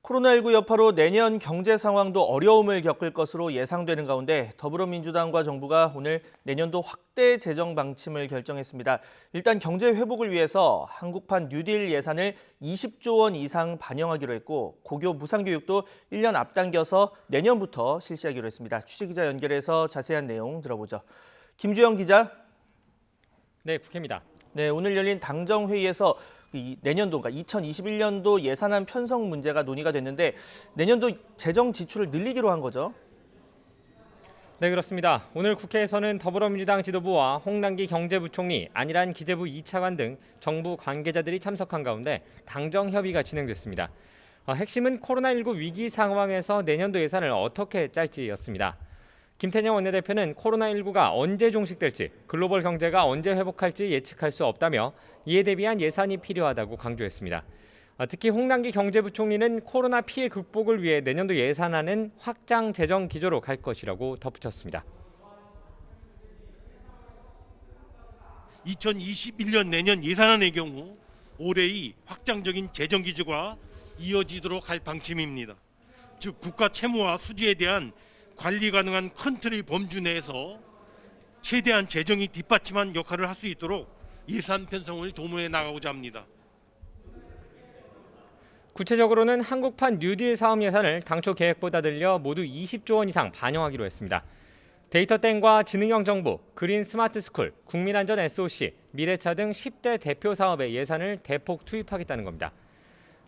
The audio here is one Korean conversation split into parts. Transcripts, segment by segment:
코로나19 여파로 내년 경제 상황도 어려움을 겪을 것으로 예상되는 가운데 더불어민주당과 정부가 오늘 내년도 확대 재정 방침을 결정했습니다. 일단 경제 회복을 위해서 한국판 뉴딜 예산을 20조 원 이상 반영하기로 했고 고교 무상교육도 1년 앞당겨서 내년부터 실시하기로 했습니다. 취재기자 연결해서 자세한 내용 들어보죠. 김주영 기자. 네, 국회입니다. 네, 오늘 열린 당정회의에서 내년도, 그러니까 2021년도 예산안 편성 문제가 논의가 됐는데 내년도 재정 지출을 늘리기로 한 거죠? 네, 그렇습니다. 오늘 국회에서는 더불어민주당 지도부와 홍남기 경제부총리, 안일한 기재부 2차관 등 정부 관계자들이 참석한 가운데 당정 협의가 진행됐습니다. 핵심은 코로나19 위기 상황에서 내년도 예산을 어떻게 짤지였습니다. 김태년 원내대표는 코로나19가 언제 종식될지, 글로벌 경제가 언제 회복할지 예측할 수 없다며 이에 대비한 예산이 필요하다고 강조했습니다. 특히 홍남기 경제부총리는 코로나 피해 극복을 위해 내년도 예산안은 확장 재정 기조로 갈 것이라고 덧붙였습니다. 2021년 내년 예산안의 경우 올해의 확장적인 재정 기조가 이어지도록 할 방침입니다. 즉 국가 채무와 수지에 대한 관리 가능한 큰 틀의 범주 내에서 최대한 재정이 뒷받침한 역할을 할 수 있도록 예산 편성을 도모해 나가고자 합니다. 구체적으로는 한국판 뉴딜 사업 예산을 당초 계획보다 늘려 모두 20조 원 이상 반영하기로 했습니다. 데이터땡과 지능형 정부, 그린 스마트 스쿨, 국민안전 SOC, 미래차 등 10대 대표 사업에 예산을 대폭 투입하겠다는 겁니다.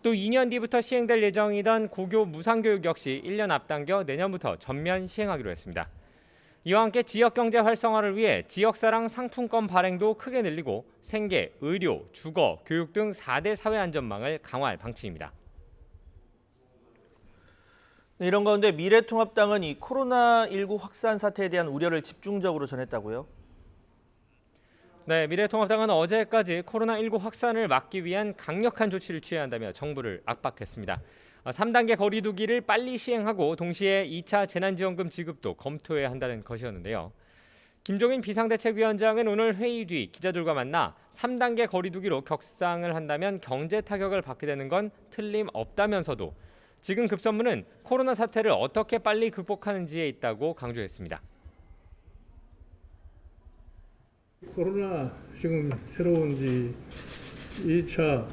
또 2년 뒤부터 시행될 예정이던 고교 무상교육 역시 1년 앞당겨 내년부터 전면 시행하기로 했습니다. 이와 함께 지역경제 활성화를 위해 지역사랑 상품권 발행도 크게 늘리고 생계, 의료, 주거, 교육 등 4대 사회안전망을 강화할 방침입니다. 이런 가운데 미래통합당은 이 코로나19 확산 사태에 대한 우려를 집중적으로 전했다고요? 네, 미래통합당은 어제까지 코로나19 확산을 막기 위한 강력한 조치를 취해야 한다며 정부를 압박했습니다. 3단계 거리두기를 빨리 시행하고 동시에 2차 재난지원금 지급도 검토해야 한다는 것이었는데요. 김종인 비상대책위원장은 오늘 회의 뒤 기자들과 만나 3단계 거리두기로 격상을 한다면 경제 타격을 받게 되는 건 틀림없다면서도 지금 급선무는 코로나 사태를 어떻게 빨리 극복하는지에 있다고 강조했습니다. 코로나 지금 새로운 2차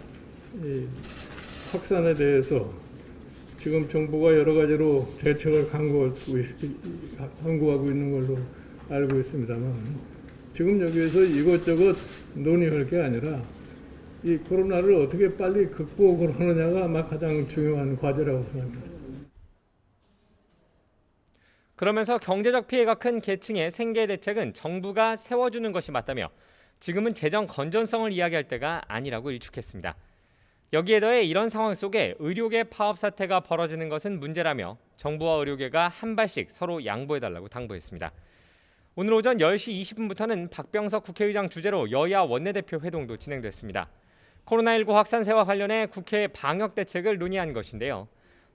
확산에 대해서 지금 정부가 여러 가지로 대책을 강구하고 있는 걸로 알고 있습니다만 지금 여기에서 이것저것 논의할 게 아니라 이 코로나를 어떻게 빨리 극복을 하느냐가 아마 가장 중요한 과제라고 생각합니다. 그러면서 경제적 피해가 큰 계층의 생계 대책은 정부가 세워주는 것이 맞다며 지금은 재정 건전성을 이야기할 때가 아니라고 일축했습니다. 여기에 더해 이런 상황 속에 의료계 파업 사태가 벌어지는 것은 문제라며 정부와 의료계가 한 발씩 서로 양보해달라고 당부했습니다. 오늘 오전 10시 20분부터는 박병석 국회의장 주재로 여야 원내대표 회동도 진행됐습니다. 코로나19 확산세와 관련해 국회 방역 대책을 논의한 것인데요.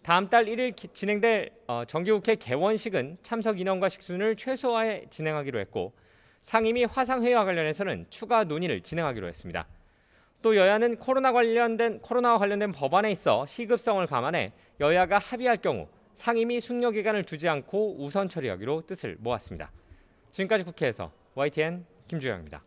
다음 달 1일 진행될 정기국회 개원식은 참석 인원과 식순을 최소화해 진행하기로 했고 상임위 화상회의와 관련해서는 추가 논의를 진행하기로 했습니다. 또 여야는 코로나와 관련된 법안에 있어 시급성을 감안해 여야가 합의할 경우 상임위 숙려 기간을 두지 않고 우선 처리하기로 뜻을 모았습니다. 지금까지 국회에서 YTN 김주영입니다.